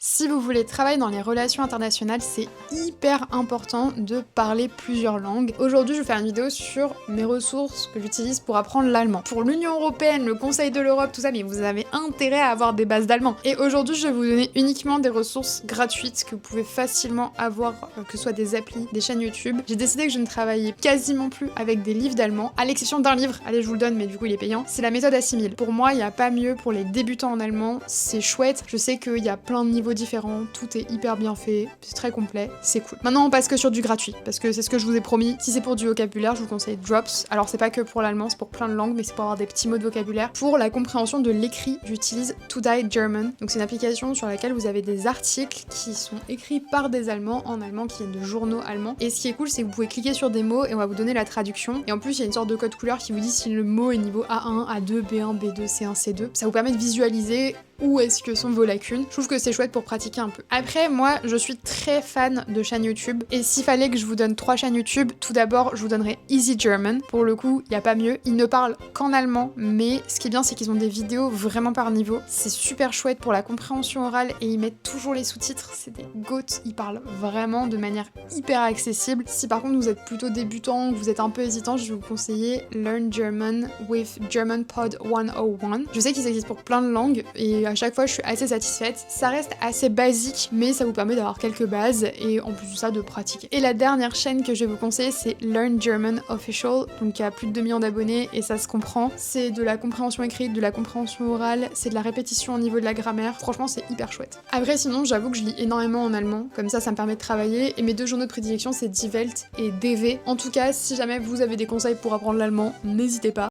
Si vous voulez travailler dans les relations internationales, c'est hyper important de parler plusieurs langues. Aujourd'hui, je vais faire une vidéo sur mes ressources que j'utilise pour apprendre l'allemand. Pour l'Union Européenne, le Conseil de l'Europe, tout ça, mais vous avez intérêt à avoir des bases d'allemand. Et aujourd'hui, je vais vous donner uniquement des ressources gratuites que vous pouvez facilement avoir, que ce soit des applis, des chaînes YouTube. J'ai décidé que je ne travaillais quasiment plus avec des livres d'allemand, à l'exception d'un livre, allez je vous le donne, mais du coup il est payant, c'est la méthode Assimil. Pour moi, il n'y a pas mieux pour les débutants en allemand, c'est chouette, je sais qu'il y a plein de niveaux différents, tout est hyper bien fait, c'est très complet, c'est cool. Maintenant on passe que sur du gratuit, parce que c'est ce que je vous ai promis. Si c'est pour du vocabulaire, je vous conseille Drops. Alors c'est pas que pour l'allemand, c'est pour plein de langues, mais c'est pour avoir des petits mots de vocabulaire. Pour la compréhension de l'écrit, j'utilise Today German. Donc c'est une application sur laquelle vous avez des articles qui sont écrits par des Allemands, en allemand, qui viennent de journaux allemands. Et ce qui est cool, c'est que vous pouvez cliquer sur des mots et on va vous donner la traduction. Et en plus, il y a une sorte de code couleur qui vous dit si le mot est niveau A1, A2, B1, B2, C1, C2. Ça vous permet de visualiser où est-ce que sont vos lacunes. Je trouve que c'est chouette pour pratiquer un peu. Après, moi, je suis très fan de chaînes YouTube. Et s'il fallait que je vous donne 3 chaînes YouTube, tout d'abord, je vous donnerais Easy German. Pour le coup, il n'y a pas mieux. Ils ne parlent qu'en allemand, mais ce qui est bien, c'est qu'ils ont des vidéos vraiment par niveau. C'est super chouette pour la compréhension orale et ils mettent toujours les sous-titres. C'est des goats. Ils parlent vraiment de manière hyper accessible. Si par contre vous êtes plutôt débutant, vous êtes un peu hésitant, je vais vous conseiller Learn German with German Pod 101. Je sais qu'ils existent pour plein de langues et à chaque fois je suis assez satisfaite. Ça reste assez basique, mais ça vous permet d'avoir quelques bases et en plus de ça de pratiquer. Et la dernière chaîne que je vais vous conseiller, c'est Learn German Official. Donc il y a plus de 2 millions d'abonnés et ça se comprend. C'est de la compréhension écrite, de la compréhension orale, c'est de la répétition au niveau de la grammaire. Franchement, c'est hyper chouette. Après, sinon, j'avoue que je lis énormément en allemand. Comme ça me permet de travailler. Et mes 2 journaux de prédilection, c'est Die Welt et DW. En tout cas, si jamais vous avez des conseils pour apprendre l'allemand, n'hésitez pas.